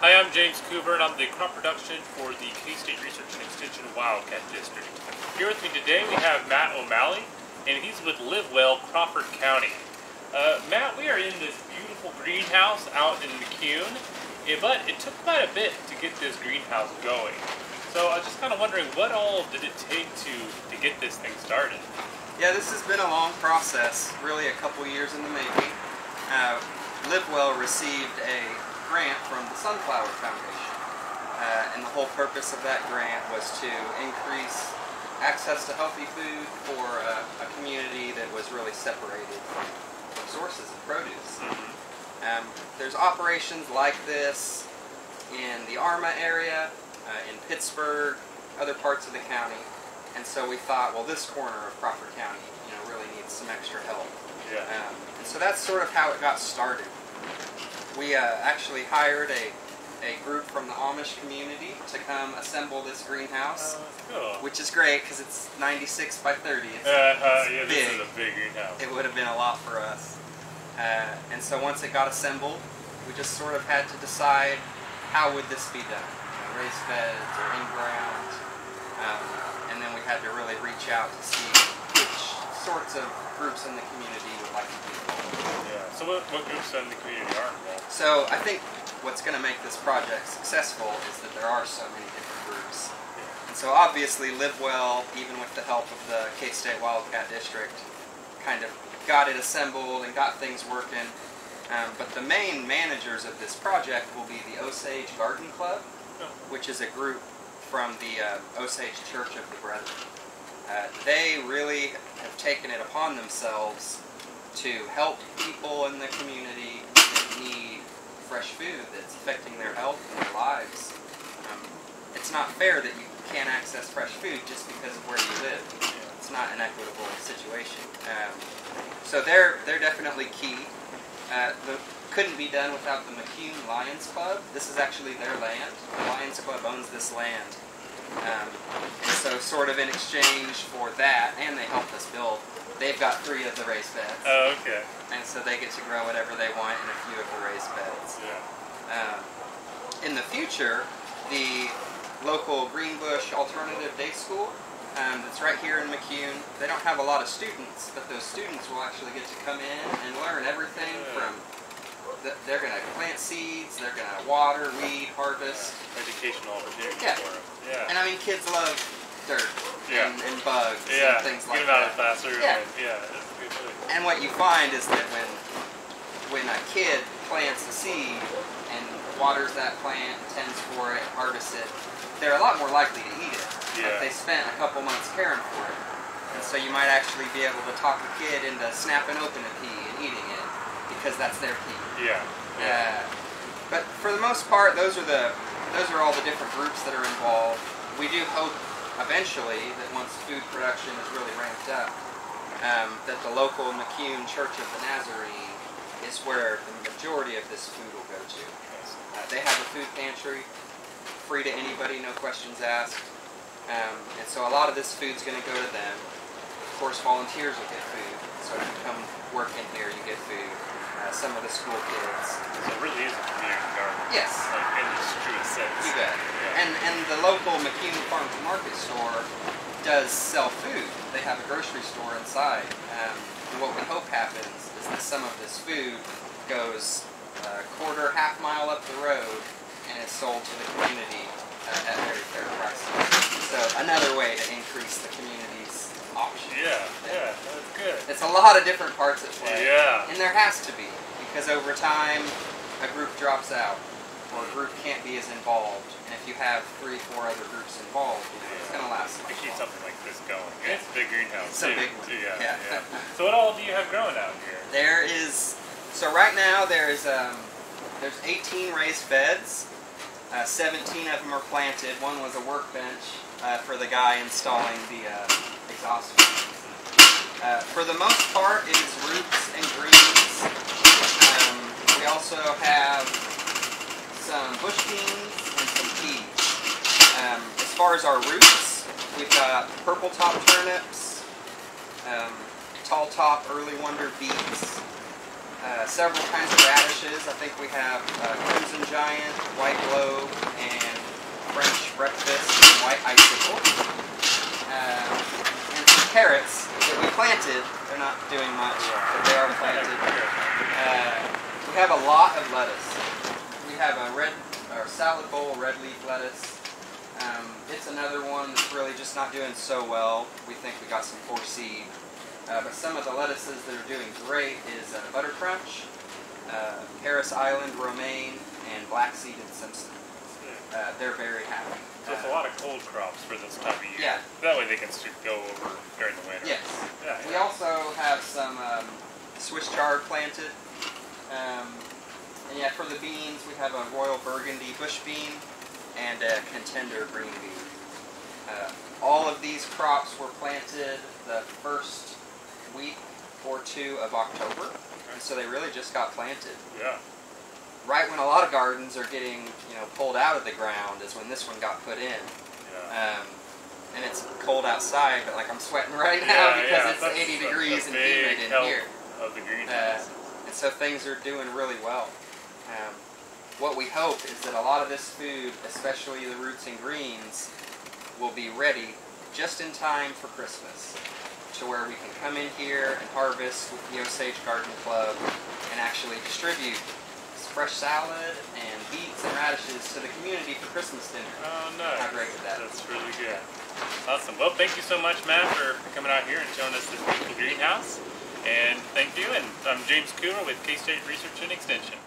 Hi, I'm James Coover, and I'm the crop production for the K-State Research and Extension Wildcat District. Here with me today we have Matt O'Malley, and he's with Live Well, Crawford County. Matt, we are in this beautiful greenhouse out in McCune, but it took quite a bit to get this greenhouse going. So I was just kind of wondering, what all did it take to get this thing started? Yeah, this has been a long process, really a couple years in the making. Live Well received a grant from the Sunflower Foundation, and the whole purpose of that grant was to increase access to healthy food for a community that was really separated from sources of produce. There's operations like this in the Arma area, in Pittsburgh, other parts of the county, and so we thought, well, this corner of Crawford County, really needs some extra help. Yeah. And so that's sort of how it got started. We actually hired a group from the Amish community to come assemble this greenhouse, cool. which is great because it's 96 by 30. It's yeah, big. This is a big greenhouse. It would have been a lot for us. And so once it got assembled, we just sort of had to decide how would this be done. Raised beds or in-ground. And then we had to really reach out to see which sorts of groups in the community would like to be involved. Yeah. So what groups in the community are involved? So I think what's going to make this project successful is that there are so many different groups. And so obviously Live Well, even with the help of the K-State Wildcat District, kind of got it assembled and got things working. But the main managers of this project will be the Osage Garden Club, which is a group from the Osage Church of the Brethren. They really have taken it upon themselves to help people in the community that need fresh food that's affecting their health and their lives. It's not fair that you can't access fresh food just because of where you live. It's not an equitable situation. So they're definitely key. Couldn't be done without the McCune Lions Club. This is actually their land. The Lions Club owns this land. And so sort of in exchange for that, and they helped us build, they've got 3 of the raised beds. Oh, okay. And so they get to grow whatever they want in a few of the raised beds. Yeah. In the future, the local Greenbush Alternative Day School that's right here in McCune, they don't have a lot of students, but those students will actually get to come in and learn everything from, they're going to plant seeds, they're going to water, weed, harvest. Educational opportunities for them. Yeah. And I mean, kids love dirt and bugs and things like that. Get them out of the classroom. Yeah. That's a good thing. And what you find is that when a kid plants a seed and waters that plant, tends for it, harvests it, they're a lot more likely to eat it. If they spent a couple months caring for it. And so you might actually be able to talk a kid into snapping open a pea and eating it because that's their pea. But for the most part, those are all the different groups that are involved. We do hope eventually that once food production is really ramped up, that the local McCune Church of the Nazarene is where the majority of this food will go to. They have a food pantry, free to anybody, no questions asked. And so a lot of this food's going to go to them. Of course, volunteers will get food. So if you come work in here, you get food. Some of the school kids. So it really is a community garden. Yes. Like in the truest sense. You bet. Yeah. And the local McCune Farm to Market store does sell food. They have a grocery store inside. And what we hope happens is that some of this food goes a quarter, half mile up the road and is sold to the community at very fair prices. So another way to increase the community's options. Yeah, that's good. It's a lot of different parts at play. Yeah. And there has to be, because over time a group drops out or a group can't be as involved. And if you have 3 or 4 other groups involved, it's going to last. To keep something like this going. It's a big greenhouse. It's a big one. Yeah. So what all do you have growing out here? There is, so right now there's 18 raised beds. 17 of them are planted. One was a workbench for the guy installing the exhaust fan. For the most part, it is roots and greens. We also have some bush beans and some peas. As far as our roots, we've got purple top turnips, tall top early wonder beets, several kinds of radishes. I think we have Crimson Giant, White Globe, and French Breakfast, and White Icicle. And some carrots that we planted. They're not doing much, but they are planted. We have a lot of lettuce. We have a salad bowl red leaf lettuce. It's another one that's really just not doing so well. We think we got some poor seed. But some of the lettuces that are doing great is Butter Crunch, Harris Island Romaine, and Black Seeded Simpson. They're very happy. So it's a lot of cold crops for this time of year. Yeah. That way they can go over during the winter. Yes. Yeah, We also have some Swiss chard planted. And yeah, for the beans, we have a Royal Burgundy bush bean and a Contender green bean. All of these crops were planted the first week or two of October, and so they really just got planted. Yeah. Right when a lot of gardens are getting, pulled out of the ground is when this one got put in. Yeah. And it's cold outside, but like I'm sweating right now because it's that's 80 degrees and humid in here. Of the greenhouse. And so things are doing really well. What we hope is that a lot of this food, especially the roots and greens, will be ready just in time for Christmas, to where we can come in here and harvest with the Osage Garden Club and actually distribute fresh salad and beets and radishes to the community for Christmas dinner. Oh, nice. How great is that? That's really good. Awesome. Well, thank you so much, Matt, for coming out here and showing us this beautiful greenhouse. And thank you. And I'm James Coomer with K-State Research and Extension.